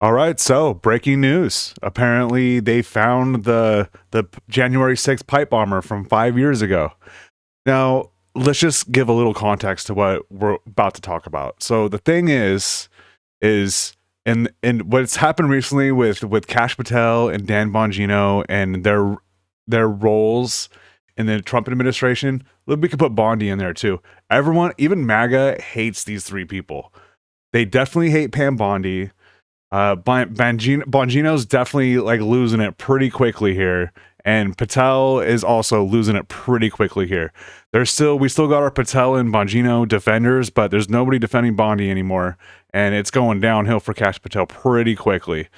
All right, so breaking news. Apparently, they found the January 6th pipe bomber from 5 years ago. Now, let's just give a little context to what we're about to talk about. So the thing is and what's happened recently with Kash Patel and Dan Bongino and their roles in the Trump administration. We could put Bondi in there too. Everyone, even MAGA, hates these three people. They definitely hate Pam Bondi. Bongino's definitely like losing it pretty quickly here, and Patel is also losing it pretty quickly here. We still got our Patel and Bongino defenders, but there's nobody defending Bondi anymore, and it's going downhill for Kash Patel pretty quickly.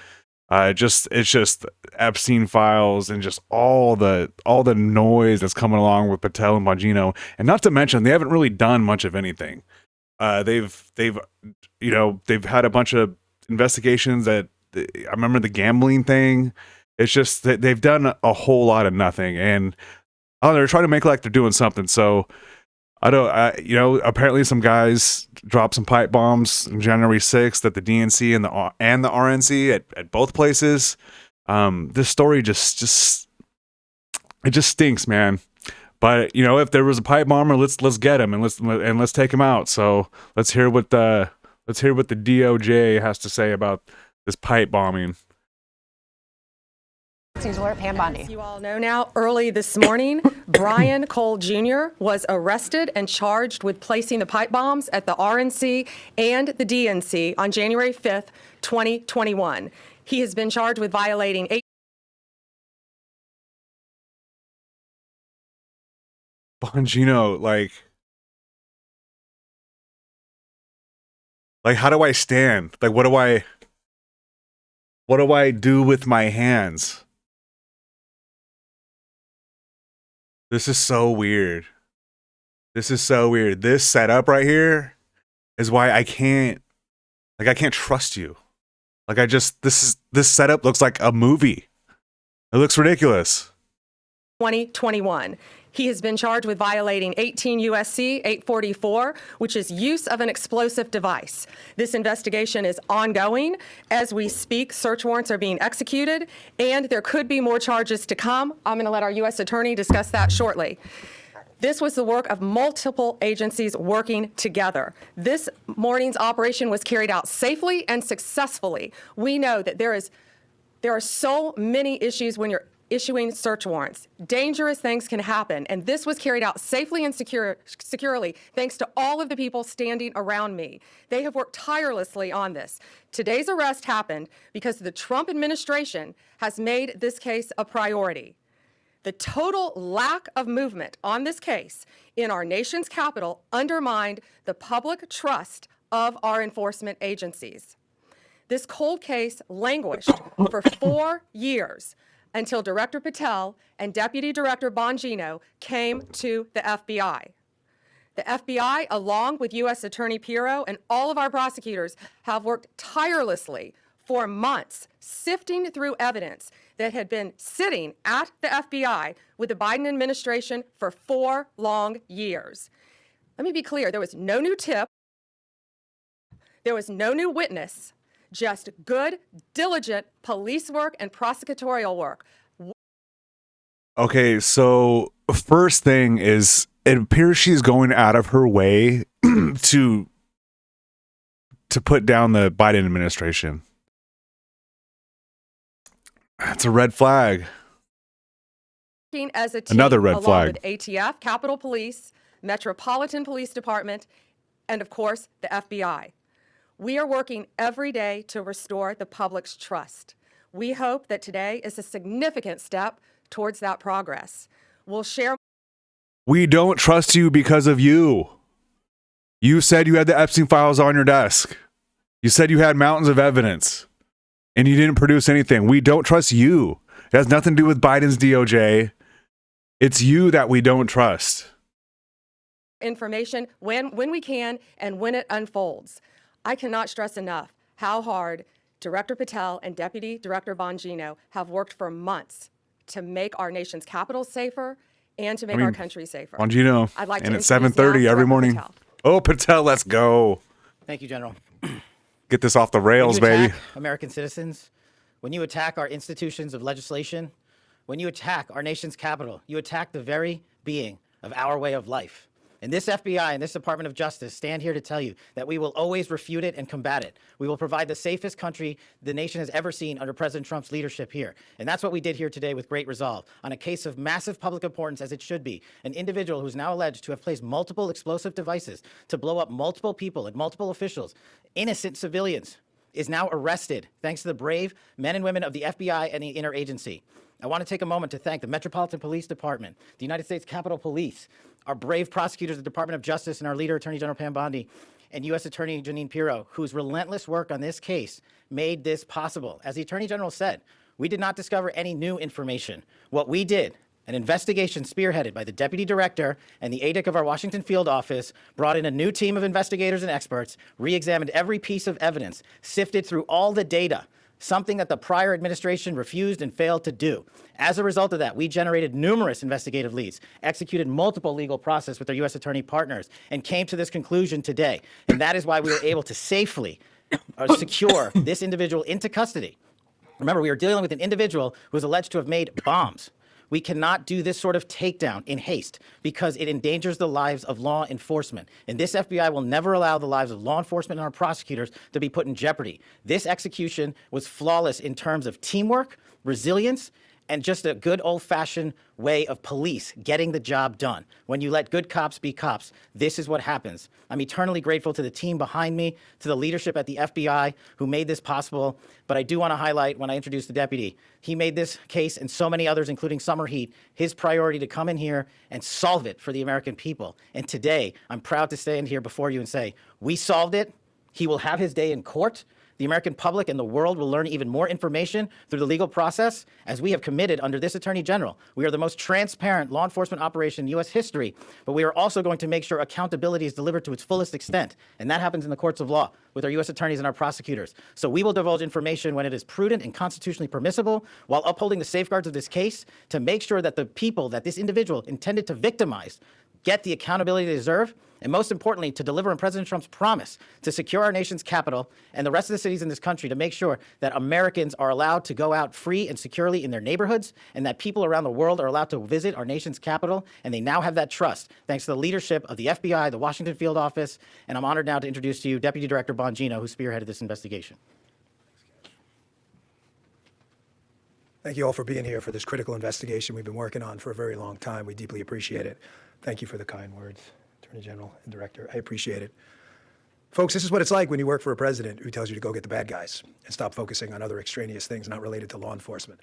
It's just Epstein files and just all the noise that's coming along with Patel and Bongino, and not to mention they haven't really done much of anything. They've had a bunch of investigations that I remember the gambling thing. It's just that they've done a whole lot of nothing, and they're trying to make like they're doing something. So apparently some guys dropped some pipe bombs on January 6th at the DNC and the RNC at both places. This story just stinks, man. But if there was a pipe bomber, let's get him and let's take him out. So let's hear what the DOJ has to say about this pipe bombing. News alert, Pam Bondi. As you all know now, early this morning, Brian Cole Jr. was arrested and charged with placing the pipe bombs at the RNC and the DNC on January 5th, 2021. He has been charged with violating Bongino, like how do I stand? Like, what do I do with my hands? This is so weird. This setup right here is why I can't trust you. This setup looks like a movie. It looks ridiculous. 2021. He has been charged with violating 18 U.S.C. 844, which is use of an explosive device. This investigation is ongoing. As we speak, search warrants are being executed, and there could be more charges to come. I'm going to let our U.S. attorney discuss that shortly. This was the work of multiple agencies working together. This morning's operation was carried out safely and successfully. We know that there are so many issues when you're issuing search warrants. Dangerous things can happen, and this was carried out safely and securely thanks to all of the people standing around me. They have worked tirelessly on this. Today's arrest happened because the Trump administration has made this case a priority. The total lack of movement on this case in our nation's capital undermined the public trust of our enforcement agencies. This cold case languished for 4 years until Director Patel and Deputy Director Bongino came to the FBI. The FBI, along with U.S. Attorney Pirro and all of our prosecutors, have worked tirelessly for months, sifting through evidence that had been sitting at the FBI with the Biden administration for 4 long years. Let me be clear, there was no new tip, there was no new witness, just good, diligent police work and prosecutorial work. Okay, so first thing is, it appears she's going out of her way to put down the Biden administration. That's a red flag. As a team, another red flag. With ATF, Capitol Police, Metropolitan Police Department, and of course, the FBI. We are working every day to restore the public's trust. We hope that today is a significant step towards that progress. We'll share. We don't trust you because of you. You said you had the Epstein files on your desk. You said you had mountains of evidence, and you didn't produce anything. We don't trust you. It has nothing to do with Biden's DOJ. It's you that we don't trust. Information when we can and when it unfolds. I cannot stress enough how hard Director Patel and Deputy Director Bongino have worked for months to make our nation's capital safer and to make our country safer. Bongino, I'd like and to at 7:30 every morning. Patel. Oh, Patel, let's go. Thank you, General. get this off the rails, when you baby. attack American citizens, when you attack our institutions of legislation, when you attack our nation's capital, you attack the very being of our way of life. And this FBI and this Department of Justice stand here to tell you that we will always refute it and combat it. We will provide the safest country the nation has ever seen under President Trump's leadership here. And that's what we did here today with great resolve on a case of massive public importance, as it should be. An individual who's now alleged to have placed multiple explosive devices to blow up multiple people and multiple officials, innocent civilians, is now arrested thanks to the brave men and women of the FBI and the interagency. I want to take a moment to thank the Metropolitan Police Department, the United States Capitol Police, our brave prosecutors, the Department of Justice, and our leader, Attorney General Pam Bondi, and U.S. Attorney Jeanine Pirro, whose relentless work on this case made this possible. As the Attorney General said, we did not discover any new information. What we did, an investigation spearheaded by the Deputy Director and the ADIC of our Washington field office, brought in a new team of investigators and experts, re-examined every piece of evidence, sifted through all the data, something that the prior administration refused and failed to do. As a result of that, we generated numerous investigative leads, executed multiple legal process with our U.S. attorney partners, and came to this conclusion today. And that is why we were able to safely secure this individual into custody. Remember, we are dealing with an individual who is alleged to have made bombs. We cannot do this sort of takedown in haste because it endangers the lives of law enforcement. And this FBI will never allow the lives of law enforcement and our prosecutors to be put in jeopardy. This execution was flawless in terms of teamwork, resilience, and just a good old-fashioned way of police getting the job done. When you let good cops be cops, this is what happens. I'm eternally grateful to the team behind me, to the leadership at the FBI who made this possible. But I do want to highlight, when I introduced the deputy, he made this case and so many others, including Summer Heat, his priority to come in here and solve it for the American people. And today, I'm proud to stand here before you and say, we solved it. He will have his day in court. The American public and the world will learn even more information through the legal process, as we have committed under this Attorney General. We are the most transparent law enforcement operation in U.S. history, but we are also going to make sure accountability is delivered to its fullest extent, and that happens in the courts of law with our U.S. attorneys and our prosecutors. So we will divulge information when it is prudent and constitutionally permissible, while upholding the safeguards of this case to make sure that the people that this individual intended to victimize get the accountability they deserve, and most importantly, to deliver on President Trump's promise to secure our nation's capital and the rest of the cities in this country to make sure that Americans are allowed to go out free and securely in their neighborhoods, and that people around the world are allowed to visit our nation's capital, and they now have that trust thanks to the leadership of the FBI, the Washington field office, and I'm honored now to introduce to you Deputy Director Bongino, who spearheaded this investigation. Thank you all for being here for this critical investigation we've been working on for a very long time. We deeply appreciate it. Thank you for the kind words, Attorney General and Director. I appreciate it. Folks, this is what it's like when you work for a president who tells you to go get the bad guys and stop focusing on other extraneous things not related to law enforcement.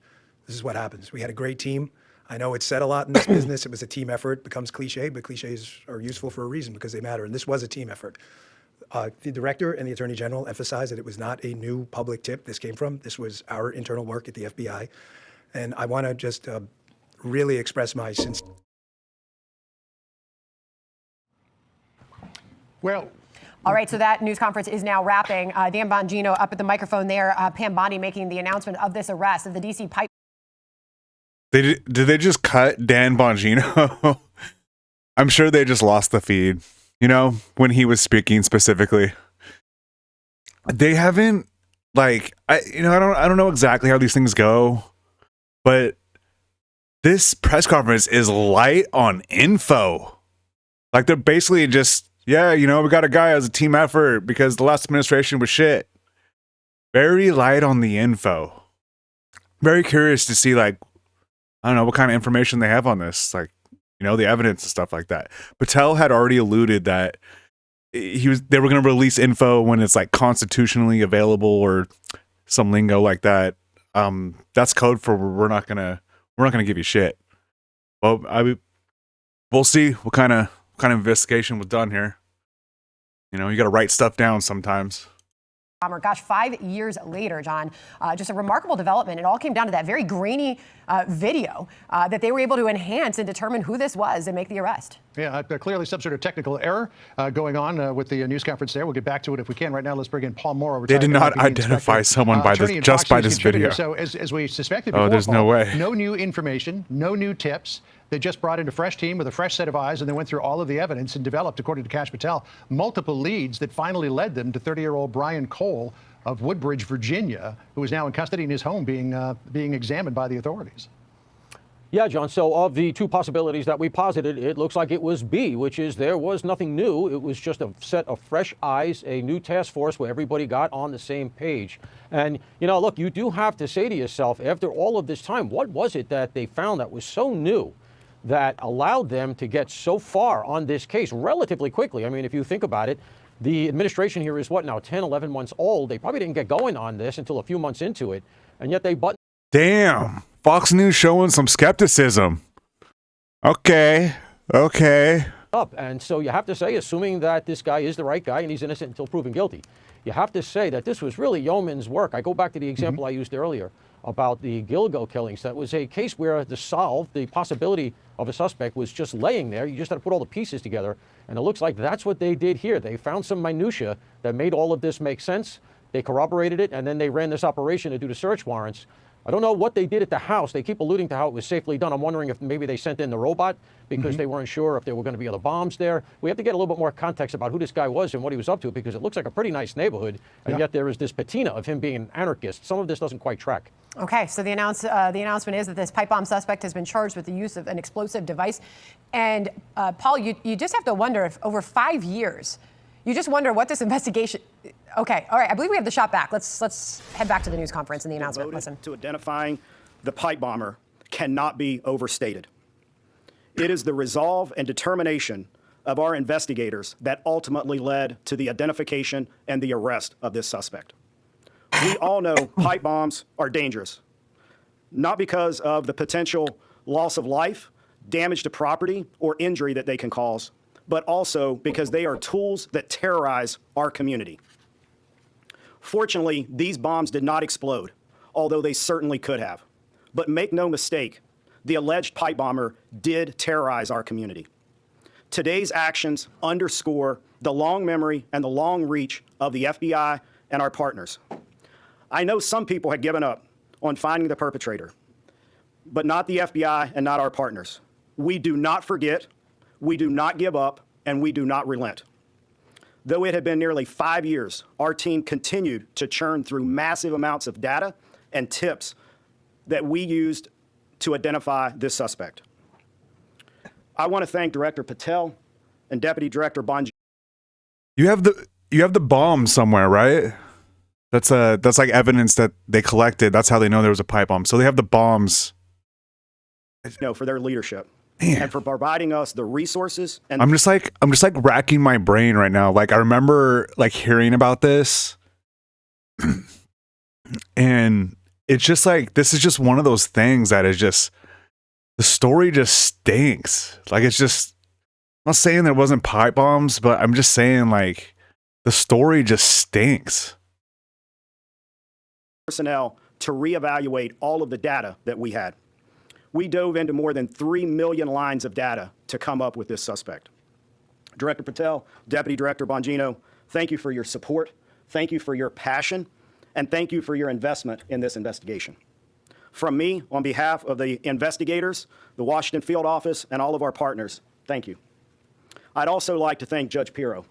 This is what happens. We had a great team. I know it's said a lot in this business. It was a team effort. It becomes cliche, but cliches are useful for a reason because they matter. And this was a team effort. The Director and the Attorney General emphasized that it was not a new public tip this came from. This was our internal work at the FBI. And I want to just really express my sincere. Well, all right, so that news conference is now wrapping. Dan Bongino up at the microphone there. Pam Bondi making the announcement of this arrest of the D.C. pipe. Did they just cut Dan Bongino? I'm sure they just lost the feed, you know, when he was speaking specifically. They haven't, like, I don't know exactly how these things go, but this press conference is light on info. Like, they're basically just, yeah, you know, we got a guy as a team effort because the last administration was shit. Very light on the info. Very curious to see, like, I don't know what kind of information they have on this, like, you know, the evidence and stuff like that. Patel had already alluded that they were going to release info when it's like constitutionally available or some lingo like that. That's code for we're not gonna give you shit. Well, we'll see what kind of investigation was done here. You know, you got to write stuff down sometimes. Gosh, 5 years later, John, just a remarkable development. It all came down to that very grainy video that they were able to enhance and determine who this was and make the arrest. Yeah, clearly some sort of technical error going on with the news conference there. We'll get back to it if we can. Right now, let's bring in Paul Moore. They did not identify someone by this, just by this video. So as we suspected before, there's no way. No new information, no new tips. They just brought in a fresh team with a fresh set of eyes, and they went through all of the evidence and developed, according to Kash Patel, multiple leads that finally led them to 30-year-old Brian Cole of Woodbridge, Virginia, who is now in custody in his home being examined by the authorities. Yeah, John. So of the two possibilities that we posited, it looks like it was B, which is there was nothing new. It was just a set of fresh eyes, a new task force where everybody got on the same page. And, you know, look, you do have to say to yourself, after all of this time, what was it that they found that was so new that allowed them to get so far on this case relatively quickly? I mean, if you think about it, the administration here is what now, 10, 11 months old. They probably didn't get going on this until a few months into it. And yet they buttoned. Damn. Fox News showing some skepticism. Okay. Up. And so you have to say, assuming that this guy is the right guy and he's innocent until proven guilty, you have to say that this was really yeoman's work. I go back to the example I used earlier about the Gilgo killings. That was a case where the possibility of a suspect was just laying there. You just had to put all the pieces together. And it looks like that's what they did here. They found some minutia that made all of this make sense. They corroborated it, and then they ran this operation to do the search warrants. I don't know what they did at the house. They keep alluding to how it was safely done. I'm wondering if maybe they sent in the robot because they weren't sure if there were going to be other bombs there. We have to get a little bit more context about who this guy was and what he was up to, because it looks like a pretty nice neighborhood, and yet there is this patina of him being an anarchist. Some of this doesn't quite track. Okay, so the announcement is that this pipe bomb suspect has been charged with the use of an explosive device. And Paul, you just have to wonder if over 5 years, you just wonder what this investigation. Okay, all right. I believe we have the shot back. Let's head back to the news conference and the announcement. Listen. To identifying the pipe bomber cannot be overstated. It is the resolve and determination of our investigators that ultimately led to the identification and the arrest of this suspect. We all know pipe bombs are dangerous, not because of the potential loss of life, damage to property, or injury that they can cause, but also because they are tools that terrorize our community. Fortunately, these bombs did not explode, although they certainly could have. But make no mistake, the alleged pipe bomber did terrorize our community. Today's actions underscore the long memory and the long reach of the FBI and our partners. I know some people had given up on finding the perpetrator, but not the FBI and not our partners. We do not forget, we do not give up, and we do not relent. Though it had been nearly 5 years, our team continued to churn through massive amounts of data and tips that we used to identify this suspect. I want to thank Director Patel and Deputy Director Bongino. You have the bomb somewhere, right? That's like evidence that they collected. That's how they know there was a pipe bomb. So they have the bombs. For their leadership. Man. And for providing us the resources. And I'm just like racking my brain right now. Like I remember like hearing about this, and it's just like this is just one of those things that is just the story just stinks. Like it's just, I'm not saying there wasn't pipe bombs, but I'm just saying like the story just stinks. Personnel to reevaluate all of the data that we had. We dove into more than 3 million lines of data to come up with this suspect. Director Patel, Deputy Director Bongino, thank you for your support, thank you for your passion, and thank you for your investment in this investigation. From me, on behalf of the investigators, the Washington Field Office, and all of our partners, thank you. I'd also like to thank Judge Pirro.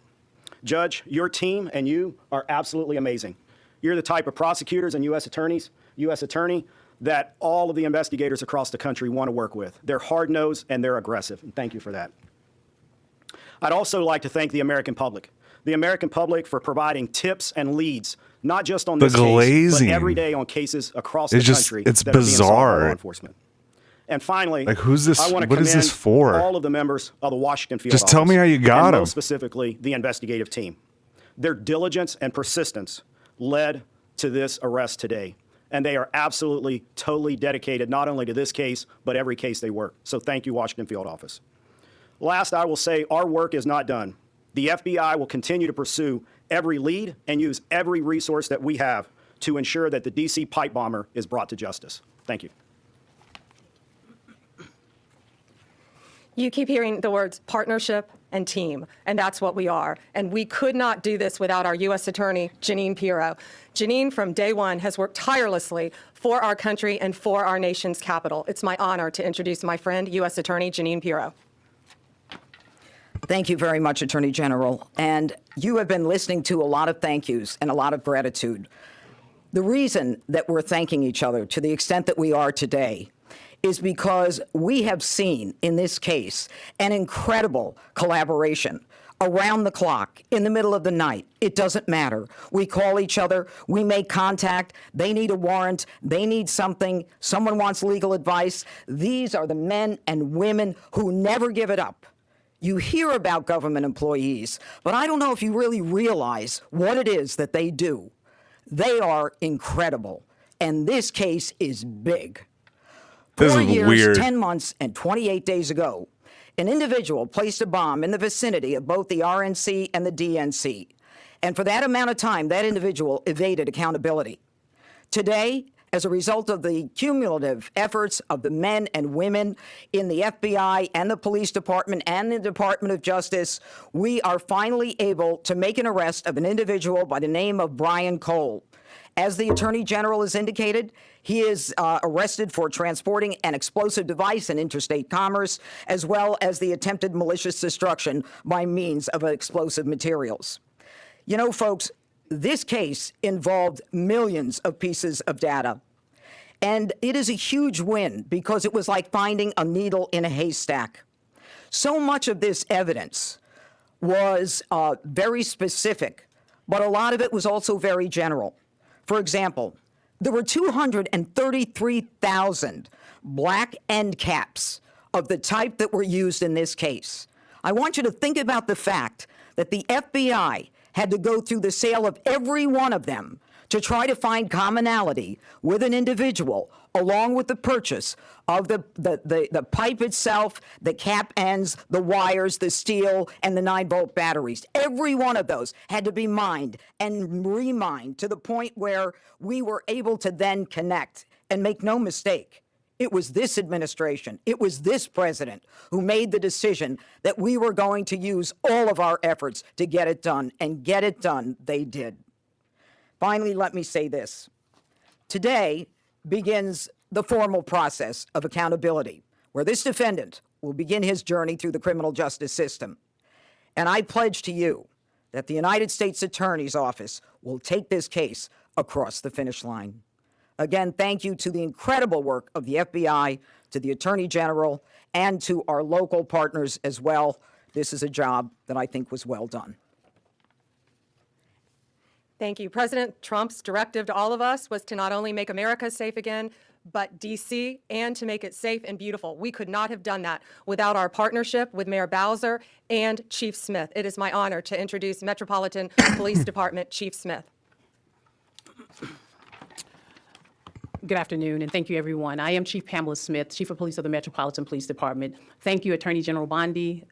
Judge, your team and you are absolutely amazing. You're the type of prosecutors and U.S. attorney that all of the investigators across the country want to work with. They're hard-nosed and they're aggressive, and thank you for that. I'd also like to thank the American public for providing tips and leads, not just on this case, but every day on cases across the country. It's that are being solved by bizarre. law enforcement. And finally, Like who's this? I want to What is this for? all of the members of the Washington Field Just tell Office, me how you got and him. most specifically, the investigative team. Their diligence and persistence led to this arrest today. And they are absolutely, totally dedicated not only to this case, but every case they work. So thank you, Washington Field Office. Last, I will say our work is not done. The FBI will continue to pursue every lead and use every resource that we have to ensure that the D.C. pipe bomber is brought to justice. Thank you. You keep hearing the words partnership, and team, and that's what we are. And we could not do this without our U.S. Attorney, Jeanine Pirro. Jeanine, from day one, has worked tirelessly for our country and for our nation's capital. It's my honor to introduce my friend, U.S. Attorney Jeanine Pirro. Thank you very much, Attorney General. And you have been listening to a lot of thank yous and a lot of gratitude. The reason that we're thanking each other to the extent that we are today is because we have seen in this case an incredible collaboration around the clock, in the middle of the night. It doesn't matter. We call each other, we make contact, they need a warrant, they need something, someone wants legal advice. These are the men and women who never give it up. You hear about government employees, but I don't know if you really realize what it is that they do. They are incredible, and this case is big. This 4 is years, weird. 10 months, and 28 days ago, an individual placed a bomb in the vicinity of both the RNC and the DNC. And for that amount of time, that individual evaded accountability. Today, as a result of the cumulative efforts of the men and women in the FBI and the police department and the Department of Justice, we are finally able to make an arrest of an individual by the name of Brian Cole. As the Attorney General has indicated, he is arrested for transporting an explosive device in interstate commerce, as well as the attempted malicious destruction by means of explosive materials. You know, folks, this case involved millions of pieces of data. And it is a huge win because it was like finding a needle in a haystack. So much of this evidence was very specific, but a lot of it was also very general. For example, there were 233,000 black end caps of the type that were used in this case. I want you to think about the fact that the FBI had to go through the sale of every one of them to try to find commonality with an individual, along with the purchase of the pipe itself, the cap ends, the wires, the steel, and the 9-volt batteries. Every one of those had to be mined and remined to the point where we were able to then connect. And make no mistake, it was this administration, it was this president who made the decision that we were going to use all of our efforts to get it done, and get it done they did. Finally, let me say this. Today begins the formal process of accountability, where this defendant will begin his journey through the criminal justice system. And I pledge to you that the United States Attorney's Office will take this case across the finish line. Again, thank you to the incredible work of the FBI, to the Attorney General, and to our local partners as well. This is a job that I think was well done. Thank you. President Trump's directive to all of us was to not only make America safe again, but D.C., and to make it safe and beautiful. We could not have done that without our partnership with Mayor Bowser and Chief Smith. It is my honor to introduce Metropolitan Police Department Chief Smith. Good afternoon, and thank you, everyone. I am Chief Pamela Smith, Chief of Police of the Metropolitan Police Department. Thank you, Attorney General Bondi,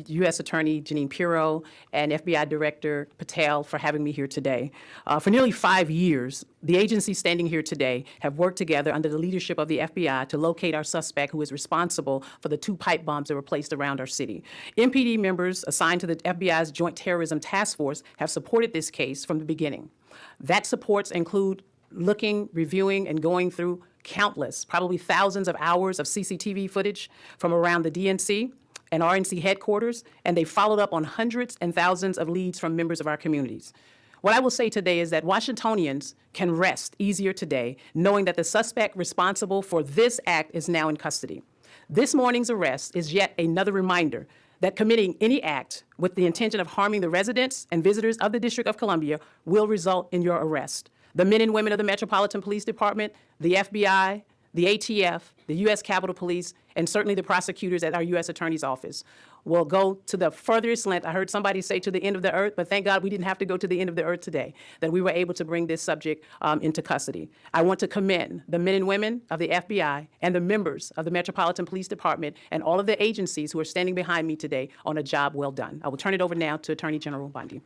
U.S. Attorney Jeanine Pirro, and FBI Director Patel for having me here today. For nearly 5 years, the agencies standing here today have worked together under the leadership of the FBI to locate our suspect who is responsible for the 2 pipe bombs that were placed around our city. MPD members assigned to the FBI's Joint Terrorism Task Force have supported this case from the beginning. That supports include looking, reviewing, and going through countless, probably thousands of hours of CCTV footage from around the DNC and RNC headquarters, and they followed up on hundreds and thousands of leads from members of our communities. What I will say today is that Washingtonians can rest easier today knowing that the suspect responsible for this act is now in custody. This morning's arrest is yet another reminder that committing any act with the intention of harming the residents and visitors of the District of Columbia will result in your arrest. The men and women of the Metropolitan Police Department, the FBI, the ATF, the U.S. Capitol Police, and certainly the prosecutors at our U.S. Attorney's Office will go to the furthest length. I heard somebody say to the end of the earth, but thank God we didn't have to go to the end of the earth today, that we were able to bring this subject into custody. I want to commend the men and women of the FBI and the members of the Metropolitan Police Department and all of the agencies who are standing behind me today on a job well done. I will turn it over now to Attorney General Bondi.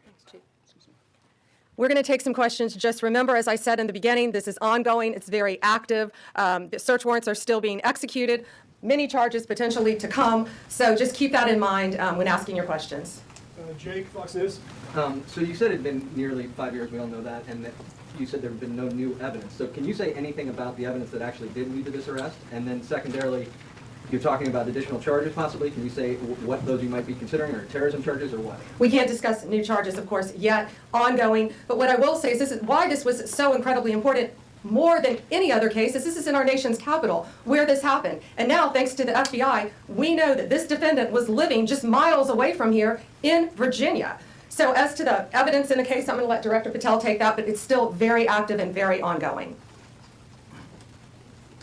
We're going to take some questions. Just remember, as I said in the beginning, this is ongoing. It's very active. The search warrants are still being executed. many charges potentially to come. So just keep that in mind when asking your questions. Jake, Fox News. So you said it had been nearly 5 years, we all know that, and that you said there had been no new evidence. So can you say anything about the evidence that actually did lead to this arrest? And then secondarily, you're talking about additional charges possibly. Can you say what those you might be considering, or terrorism charges, or what? We can't discuss new charges, of course, yet, ongoing. But what I will say is this is why this was so incredibly important, more than any other case, is this is in our nation's capital where this happened. And now, thanks to the FBI, we know that this defendant was living just miles away from here in Virginia. So as to the evidence in the case, I'm going to let Director Patel take that, but it's still very active and very ongoing.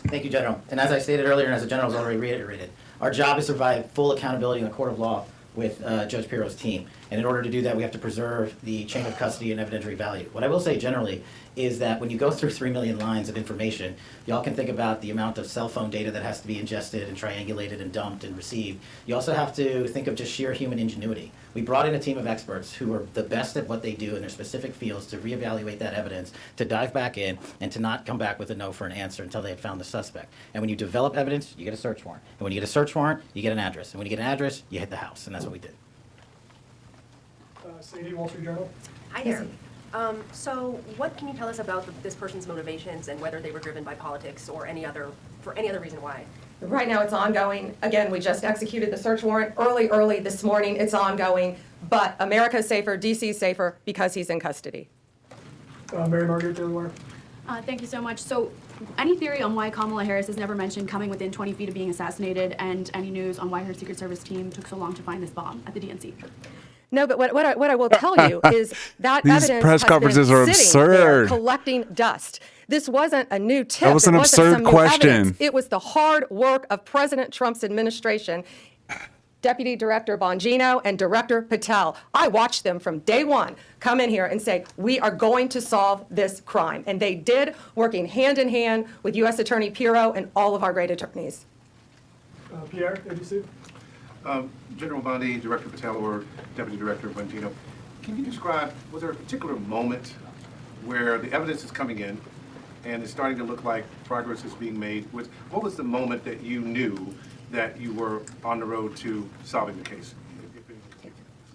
Thank you, General. And as I stated earlier, and as the General has already reiterated, our job is to provide full accountability in the court of law with Judge Pirro's team. And in order to do that, we have to preserve the chain of custody and evidentiary value. What I will say generally is that when you go through 3 million lines of information, y'all can think about the amount of cell phone data that has to be ingested and triangulated and dumped and received. You also have to think of just sheer human ingenuity. We brought in a team of experts who are the best at what they do in their specific fields to reevaluate that evidence, to dive back in, and to not come back with a no for an answer until they had found the suspect. And when you develop evidence, you get a search warrant. And when you get a search warrant, you get an address. And when you get an address, you hit the house. And that's what we did. Sadie, Wall Street Journal. Hi there. So what can you tell us about this person's motivations and whether they were driven by politics or for any other reason why? Right now, it's ongoing. Again, we just executed the search warrant early this morning. It's ongoing. But America's safer, DC's safer because he's in custody. Mary Margaret, Daily Wire. Thank you so much. So any theory on why Kamala Harris has never mentioned coming within 20 feet of being assassinated, and any news on why her Secret Service team took so long to find this bomb at the DNC? No, but what I will tell you is that These evidence press has conferences been are sitting there absurd. collecting dust. This wasn't a new tip. That was an It wasn't absurd some new question. evidence. It was the hard work of President Trump's administration, Deputy Director Bongino and Director Patel. I watched them from day one come in here and say, we are going to solve this crime. And they did, working hand in hand with U.S. Attorney Pirro and all of our great attorneys. Pierre, ABC. General Bondi, Director Patel, or Deputy Director Bongino, can you describe, was there a particular moment where the evidence is coming in and it's starting to look like progress is being made? What was the moment that you knew that you were on the road to solving the case?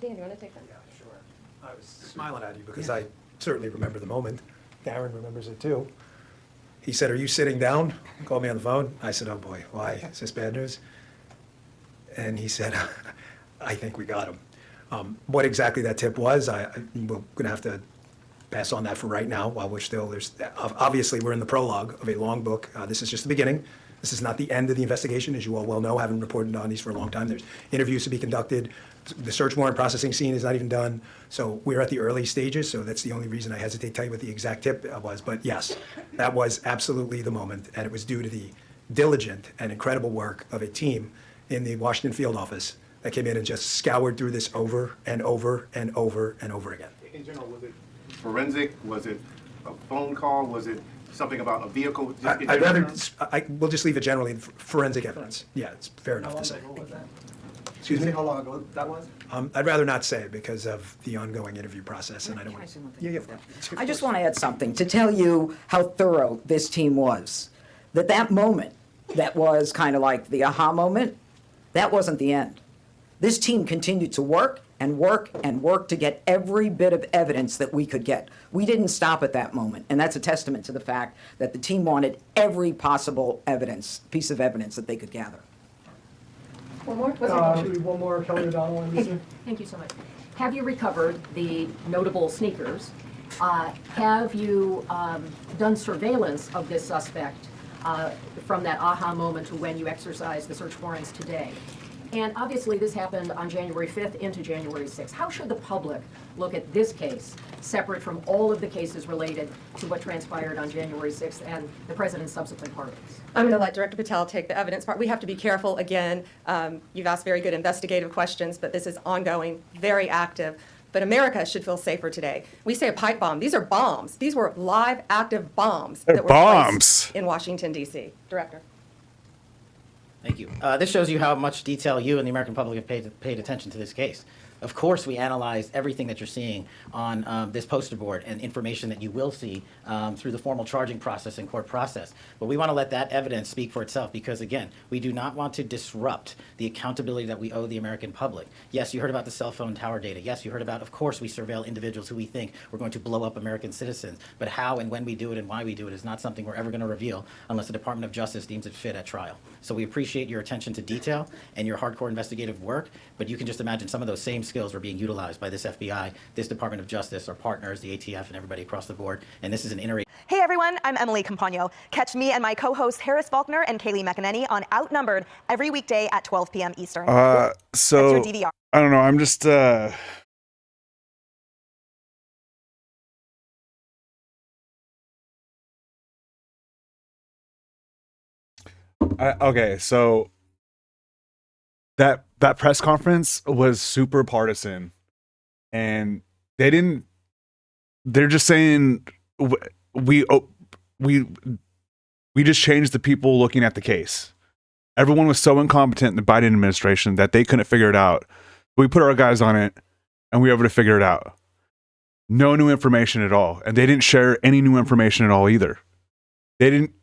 Dan, you want to take that? Yeah, sure. I was smiling at you because I certainly remember the moment. Darren remembers it too. He said, "Are you sitting down?" He called me on the phone. I said, "Oh boy, why? Is this bad news?" And he said, "I think we got him." What exactly that tip was, we're going to have to pass on that for right now while we're still, obviously we're in the prologue of a long book. This is just the beginning. This is not the end of the investigation, as you all well know, having reported on these for a long time. There's interviews to be conducted. The search warrant processing scene is not even done. So we're at the early stages, so that's the only reason I hesitate to tell you what the exact tip was. But yes, that was absolutely the moment, and it was due to the diligent and incredible work of a team in the Washington field office that came in and just scoured through this over and over and over and over again. In general, was it forensic? Was it a phone call? Was it something about a vehicle? I'd rather, we'll just leave it generally, forensic evidence. Yeah, it's fair enough to say. How long ago was that? Excuse me? How long ago that was? I'd rather not say because of the ongoing interview process, and I don't want to. Yeah. I just want to add something to tell you how thorough this team was. That moment, that was kind of like the aha moment, that wasn't the end. This team continued to work and work and work to get every bit of evidence that we could get. We didn't stop at that moment, and that's a testament to the fact that the team wanted every possible piece of evidence that they could gather. One more? One more, Kelly O'Donnell, NBC. Thank you so much. Have you recovered the notable sneakers? Have you done surveillance of this suspect from that aha moment to when you exercised the search warrants today? And obviously this happened on January 5th into January 6th. How should the public look at this case separate from all of the cases related to what transpired on January 6th and the president's subsequent pardons? I'm going to let Director Patel take the evidence part. We have to be careful. Again, you've asked very good investigative questions, but this is ongoing, very active. But America should feel safer today. We say a pipe bomb. These are bombs. These were live, active bombs that were placed in Washington, D.C. Director. Thank you. This shows you how much detail you and the American public have paid attention to this case. Of course, we analyze everything that you're seeing on this poster board and information that you will see through the formal charging process and court process. But we want to let that evidence speak for itself because, again, we do not want to disrupt the accountability that we owe the American public. Yes, you heard about the cell phone tower data. Yes, you heard about, of course, we surveil individuals who we think we're going to blow up American citizens. But how and when we do it and why we do it is not something we're ever going to reveal unless the Department of Justice deems it fit at trial. So we appreciate your attention to detail and your hardcore investigative work, but you can just imagine some of those same skills are being utilized by this FBI, this Department of Justice, our partners, the ATF, and everybody across the board. And this is an inter. Hey everyone, I'm Emily Campagno. Catch me and my co-hosts Harris Faulkner and Kaylee McEnany on Outnumbered every weekday at 12 p.m. Eastern. So That's your DVR. I don't know. I'm just okay. So that press conference was super partisan, and they're just saying we just changed the people looking at the case. Everyone was so incompetent in the Biden administration that they couldn't figure it out. We put our guys on it and we were able to figure it out. No new information at all. And they didn't share any new information at all either. They didn't,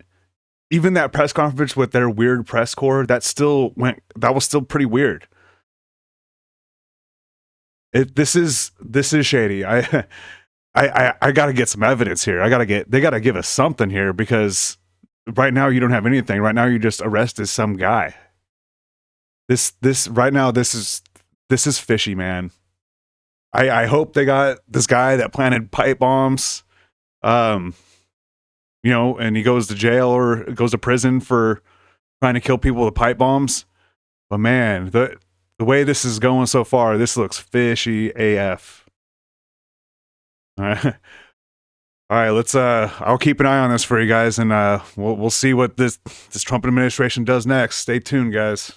even that press conference with their weird press corps, that was still pretty weird. This is shady. I gotta get some evidence here. They gotta give us something here, because right now you don't have anything. Right now you just arrested some guy. This is fishy, man. I hope they got this guy that planted pipe bombs, and he goes to jail or goes to prison for trying to kill people with pipe bombs. But man, the way this is going so far, this looks fishy AF. All right. All right, let's I'll keep an eye on this for you guys, and we'll see what this Trump administration does next. Stay tuned, guys.